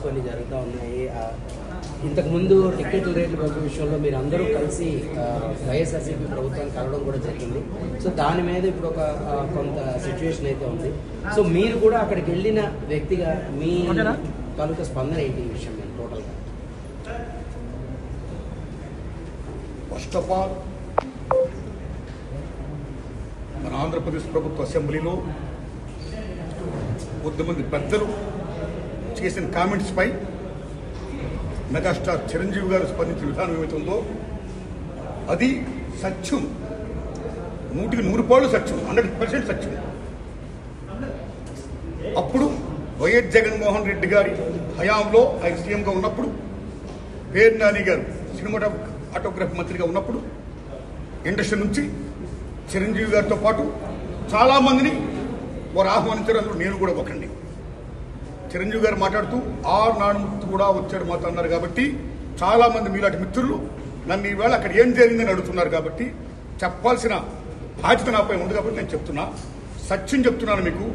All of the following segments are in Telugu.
కొన్ని జరుగుతూ ఉన్నాయి. ఇంతకుముందు టికెట్ల రేట్ల పెంపు విషయంలో మీరు అందరూ కలిసి వైఎస్ఆర్సీపీ ప్రభుత్వాన్ని కలవడం కూడా జరిగింది. సో దాని మీద ఇప్పుడు ఒక కొంత సిచ్యువేషన్ అయితే ఉంది. సో మీరు కూడా అక్కడికి వెళ్ళిన వ్యక్తిగా మీ తాలూకా స్పందన ఏంటి ఈ విషయం మీద టోటల్గా? ఫస్ట్ ఆఫ్ ఆల్ మన ఆంధ్రప్రదేశ్ ప్రభుత్వ అసెంబ్లీలో కొద్దిమంది పెద్దలు చేసిన కామెంట్స్ పై మెగాస్టార్ చిరంజీవి గారు స్పందించిన విధానం ఏమవుతుందో అది సత్యం, 100% సత్యం, 100% సత్యం. అప్పుడు వైఎస్ జగన్మోహన్ రెడ్డి గారి హయాంలో ఆయన సీఎంగా ఉన్నప్పుడు, పేరు నాని గారు సినిమాటోగ్రఫీ మంత్రిగా ఉన్నప్పుడు ఇండస్ట్రీ నుంచి చిరంజీవి గారితో పాటు చాలామందిని వారు ఆహ్వానించారు. అందులో నేను కూడా ఒకండి. చిరంజీవి గారు మాట్లాడుతూ నానుమూర్తి కూడా వచ్చాడు మాతో అన్నారు. కాబట్టి చాలామంది మీలాంటి మిత్రులు నన్ను ఈవేళ అక్కడ ఏం జరిగిందని అడుగుతున్నారు. కాబట్టి చెప్పాల్సిన బాధ్యత నాపై ఉంది. కాబట్టి నేను చెప్తున్నా, సత్యం చెప్తున్నాను మీకు.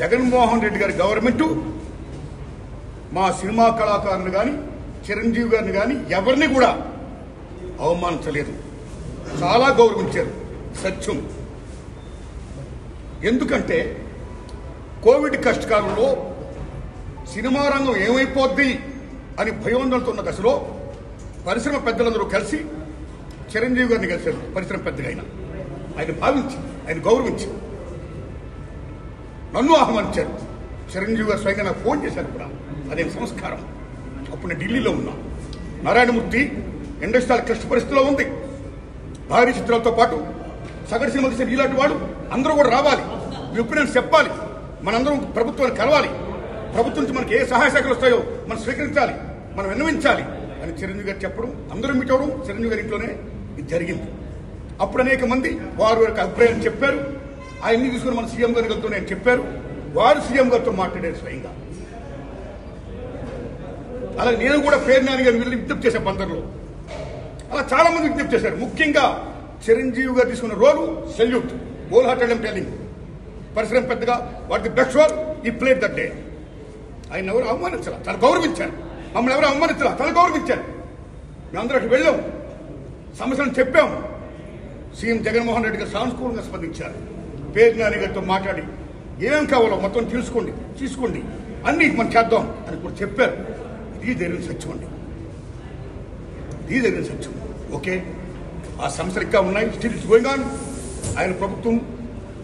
జగన్మోహన్ రెడ్డి గారి గవర్నమెంటు మా సినిమా కళాకారులు కానీ చిరంజీవి గారిని కానీ ఎవరిని కూడా అవమానించలేదు, చాలా గౌరవించారు. సత్యం. ఎందుకంటే కోవిడ్ కష్టకాలంలో సినిమా రంగం ఏమైపోద్ది అని భయోందనతో ఉన్న దశలో పరిశ్రమ పెద్దలందరూ కలిసి చిరంజీవి గారిని కలిశారు. పరిశ్రమ పెద్దగా ఆయన భావించి, ఆయన గౌరవించి నన్ను ఆహ్వానించారు. చిరంజీవి గారు స్వయంగా నాకు ఫోన్ చేశారు కూడా. అదే సంస్కారం. అప్పుడు నేను ఢిల్లీలో ఉన్నా. నారాయణమూర్తి ఇండస్ట్రియల్ క్లిష్ట పరిస్థితిలో ఉంది. భారీ చిత్రాలతో పాటు సగటు సినిమా తీసిన ఇలాంటి వాడు అందరూ కూడా రావాలి, ఒపీనియన్స్ చెప్పాలి, మనందరం ప్రభుత్వాన్ని కలవాలి, ప్రభుత్వం నుంచి మనకి ఏ సహాయ శాఖలు వస్తాయో మనం స్వీకరించాలి, మనం విన్నవించాలి అని చిరంజీవి గారు చెప్పడం, అందరూ మీట్ అవ్వడం చిరంజీవి గారి ఇంట్లోనే ఇది జరిగింది. అప్పుడు అనేక మంది వారి యొక్క అభిప్రాయం చెప్పారు. ఆయన్ని తీసుకుని మన సీఎం గారితో నేను చెప్పారు. వారు సీఎం గారితో మాట్లాడారు స్వయంగా. అలాగే నేను కూడా పేరు నాని గారిని వెళ్ళి విజ్ఞప్తి చేశాను బందర్లో. అలా చాలా మంది విజ్ఞప్తి చేశారు. ముఖ్యంగా చిరంజీవి గారు తీసుకున్న రోలు సెల్యూట్, హోల్ హార్టెడ్ టెల్లింగ్. పరిశ్రమ పెద్దగా వాటికి బెస్ట్ రోల్ ఈ ప్లేట్ దట్ డే. ఆయన ఎవరు అవమానించాల, చాలా గౌరవించారు. మమ్మల్ని ఎవరు అవమానించాల, చాలా గౌరవించారు. మేమందరూ అక్కడ వెళ్ళాం, సమస్యలను చెప్పాం. సీఎం జగన్మోహన్ రెడ్డి గారు సానుకూలంగా స్పందించారు. పేరు నాని గారితో మాట్లాడి ఏమేం కావాలో మొత్తం తీసుకోండి, అన్ని మనం చేద్దాం అని కూడా చెప్పారు. ఇది జరిగిన సత్యం అండి, ఇది జరిగిన సత్యం. ఓకే, ఆ సమస్యలు ఇంకా ఉన్నాయి. Still it's going on. ఆయన ప్రభుత్వం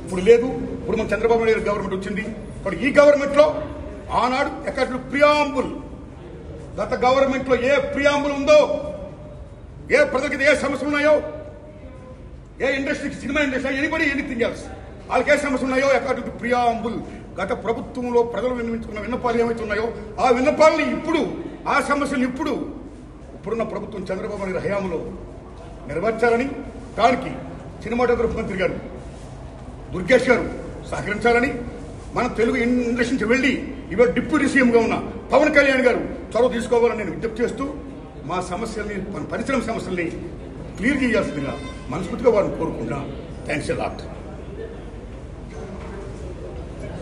ఇప్పుడు లేదు. ఇప్పుడు మన చంద్రబాబు నాయుడు గవర్నమెంట్ వచ్చింది. ఇప్పుడు ఈ గవర్నమెంట్ లో ఆనాడు ఎక్కడ ప్రియాంబుల్, గత గవర్నమెంట్ లో ఏ ప్రియాంబుల్ ఉందో, ఏ ప్రజలకి ఏ సమస్యలు ఉన్నాయో, ఏ ఇండస్ట్రీకి, cinema industry, anybody anything else, వాళ్ళకి ఏ సమస్యలు ఉన్నాయో అకార్డింగ్ టు ప్రియాంబుల్ గత ప్రభుత్వంలో ప్రజలు విన్నవించుకున్న విన్నపాలు ఏమైతే ఉన్నాయో ఆ విన్నపాలని ఇప్పుడు, ఆ సమస్యలు ఇప్పుడున్న ప్రభుత్వం చంద్రబాబు నాయుడు హయాంలో నెరవేర్చాలని, దానికి సినిమాటోగ్రఫీ మంత్రి గారు దుర్గేష్ గారు సహకరించాలని, మన తెలుగు ఇండస్ట్రీ నుంచి వెళ్ళి ఇవాళ డిప్యూటీ సీఎంగా ఉన్న పవన్ కళ్యాణ్ గారు చొరవ తీసుకోవాలని నేను విజ్ఞప్తి చేస్తూ మా సమస్యల్ని, మన పరిశ్రమ సమస్యల్ని క్లియర్ చేయాల్సిందిగా మనస్ఫూర్తిగా వారిని కోరుకుంటున్నాను. Thanks a lot.